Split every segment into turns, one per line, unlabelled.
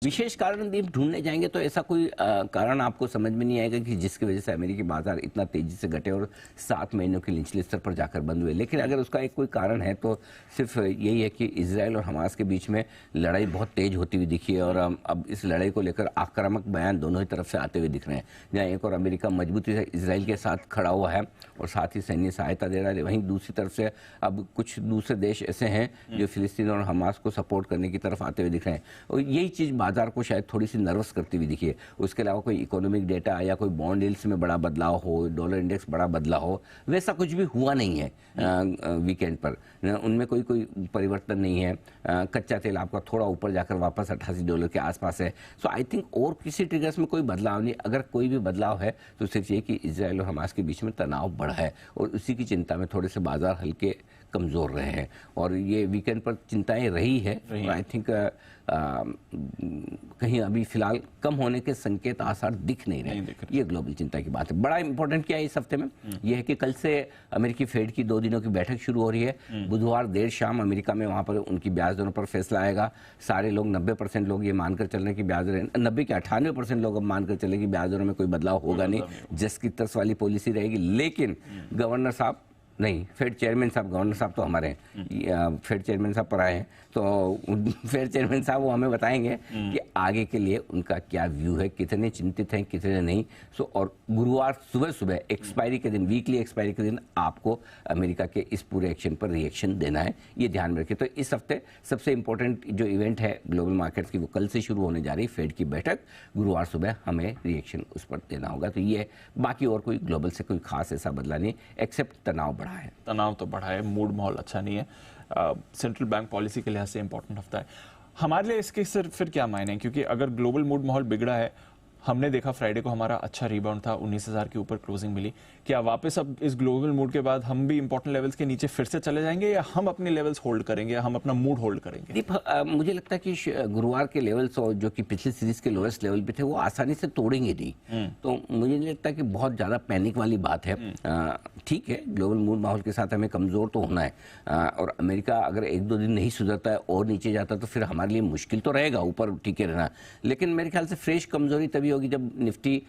विशेष कारण भी ढूंढने जाएंगे तो ऐसा कोई कारण आपको समझ में नहीं आएगा कि जिसकी वजह से अमेरिकी बाजार इतना तेजी से घटे और 7 महीनों के निचले स्तर पर जाकर बंद हुए। लेकिन अगर उसका एक कोई कारण है तो सिर्फ यही है कि इजराइल और हमास के बीच में लड़ाई बहुत तेज होती हुई दिखी है और अब इस लड़ाई को लेकर आक्रामक बयान दोनों ही तरफ से आते हुए दिख रहे हैं। जहाँ एक और अमेरिका मजबूती से इजराइल के साथ खड़ा हुआ है और साथ ही सैन्य सहायता दे रहा है, वहीं दूसरी तरफ से अब कुछ दूसरे देश ऐसे हैं जो फिलिस्तीन और हमास को सपोर्ट करने की तरफ आते हुए दिख रहे हैं और यही चीज़ बाजार को शायद थोड़ी सी नर्वस करती हुई दिखी है। उसके अलावा कोई इकोनॉमिक डेटा या कोई बॉन्ड यील्ड्स में बड़ा बदलाव हो, डॉलर इंडेक्स बड़ा बदलाव हो, वैसा कुछ भी हुआ नहीं है वीकेंड पर। उनमें कोई परिवर्तन नहीं है। कच्चा तेल आपका थोड़ा ऊपर जाकर वापस $88 के आसपास है। सो आई थिंक और किसी ट्रिगर्स में कोई बदलाव नहीं। अगर कोई भी बदलाव है तो सिर्फ ये कि इजराइल और हमास के बीच में तनाव बढ़ा है और उसी की चिंता में थोड़े से बाजार हल्के कमज़ोर रहे हैं और ये वीकेंड पर चिंताएं रही है। आई थिंक कहीं अभी फिलहाल कम होने के संकेत आसार दिख नहीं रहे। ये ग्लोबल चिंता की बात है। बड़ा इंपॉर्टेंट क्या है इस हफ्ते में, यह है कि कल से अमेरिकी फेड की 2 दिनों की बैठक शुरू हो रही है। बुधवार देर शाम अमेरिका में वहाँ पर उनकी ब्याज दरों पर फैसला आएगा। सारे लोग 90% लोग ये मानकर चल रहे हैं कि ब्याज दरें 90 के 98% लोग अब मानकर चले कि ब्याज दरों में कोई बदलाव होगा नहीं, जस की तस वाली पॉलिसी रहेगी। लेकिन गवर्नर साहब नहीं, फेड चेयरमैन साहब, गवर्नर साहब तो हमारे हैं, फेड चेयरमैन साहब पर आए हैं तो फेड चेयरमैन साहब वो हमें बताएंगे कि आगे के लिए उनका क्या व्यू है, कितने चिंतित हैं कितने नहीं। सो और गुरुवार सुबह एक्सपायरी के दिन, वीकली एक्सपायरी के दिन आपको अमेरिका के इस पूरे एक्शन पर रिएक्शन देना है, ये ध्यान में रखिए। तो इस हफ्ते सबसे इंपॉर्टेंट जो इवेंट है ग्लोबल मार्केट्स की वो कल से शुरू होने जा रही है, फेड की बैठक। गुरुवार सुबह हमें रिएक्शन उस पर देना होगा। तो ये बाकी और कोई ग्लोबल से कोई खास ऐसा बदला नहीं एक्सेप्ट तनाव बढ़ा है।
तनाव तो बढ़ा है, मूड माहौल अच्छा नहीं है। सेंट्रल बैंक पॉलिसी के लिहाज से इंपॉर्टेंट हफ्ता है हमारे लिए। इसके सिर्फ फिर क्या मायने हैं, क्योंकि अगर ग्लोबल मूड माहौल बिगड़ा है, हमने देखा फ्राइडे को हमारा अच्छा रिबाउंड था, 19,000 के ऊपर क्लोजिंग मिली। क्या वापस अब इस ग्लोबल मूड के बाद हम भी इंपॉर्टेंट लेवल्स के नीचे फिर से चले जाएंगे या हम अपने लेवल्स होल्ड करेंगे या हम अपना मूड होल्ड करेंगे?
मुझे लगता है कि गुरुवार के लेवल्स और जो कि पिछली सीरीज के लोएस्ट लेवल पे थे वो आसानी से तोड़ेंगे नहीं। तो मुझे नहीं लगता कि बहुत ज़्यादा पैनिक वाली बात है। ठीक है, ग्लोबल मूड माहौल के साथ हमें कमज़ोर तो होना है और अमेरिका अगर 1-2 दिन नहीं सुधरता है और नीचे जाता तो फिर हमारे लिए मुश्किल तो रहेगा ऊपर टिके रहना। लेकिन मेरे ख्याल से फ्रेश कमज़ोरी तभी होगी जब निफ्टी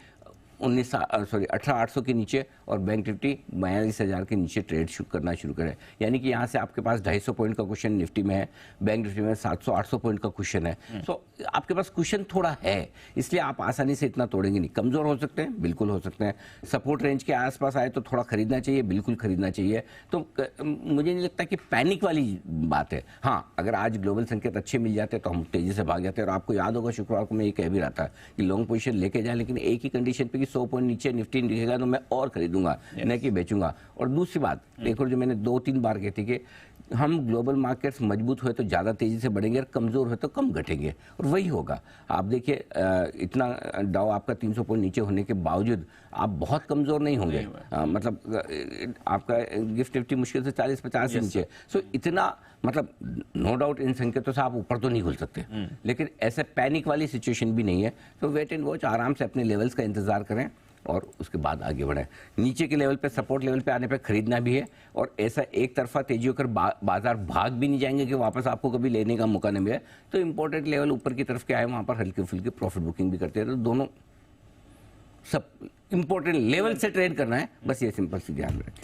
18,800 के नीचे और बैंक निफ्टी 42,000 के नीचे ट्रेड करना शुरू करे। यानी कि यहाँ से आपके पास 250 पॉइंट का क्वेश्चन निफ्टी में है, बैंक निफ्टी में 700-800 पॉइंट का क्वेश्चन है। सो आपके पास क्वेश्चन थोड़ा है, इसलिए आप आसानी से इतना तोड़ेंगे नहीं। कमज़ोर हो सकते हैं, बिल्कुल हो सकते हैं। सपोर्ट रेंज के आसपास आए तो थोड़ा खरीदना चाहिए, बिल्कुल खरीदना चाहिए। तो मुझे नहीं लगता कि पैनिक वाली बात है। हाँ, अगर आज ग्लोबल संकेत अच्छे मिल जाते तो हम तेज़ी से भाग जाते। और आपको याद होगा शुक्रवार को मैं ये कह भी रहा था कि लॉन्ग पोजीशन लेके जाए, लेकिन एक ही कंडीशन पे 100 पॉइंट नीचे निफ्टी दिखेगा तो मैं और खरीदूंगा, न कि बेचूंगा। और दूसरी बात एक और जो मैंने 2-3 बार कहती कि हम ग्लोबल मार्केट्स मजबूत हुए तो ज़्यादा तेज़ी से बढ़ेंगे और कमज़ोर हुए तो कम घटेंगे, और वही होगा। आप देखिए इतना डाउ आपका 300 पॉइंट नीचे होने के बावजूद आप बहुत कमज़ोर नहीं होंगे। मतलब आपका गिफ्ट निफ्टी मुश्किल से 40-50 से नीचे। सो इतना मतलब नो डाउट इन संकेतों से आप ऊपर तो नहीं खुल सकते, लेकिन ऐसे पैनिक वाली सिचुएशन भी नहीं है। तो वेट एंड वॉच, आराम से अपने लेवल्स का इंतजार करें और उसके बाद आगे बढ़ें। नीचे के लेवल पे, सपोर्ट लेवल पे आने पे खरीदना भी है, और ऐसा एक तरफा तेजी होकर बाजार भाग भी नहीं जाएंगे कि वापस आपको कभी लेने का मौका नहीं मिले। तो इंपॉर्टेंट लेवल ऊपर की तरफ के आए, वहाँ पर हल्की फुल्की प्रॉफिट बुकिंग भी करते हैं। तो दोनों सब इंपॉर्टेंट लेवल से ट्रेड करना है, बस ये सिंपल सी ध्यान रखें।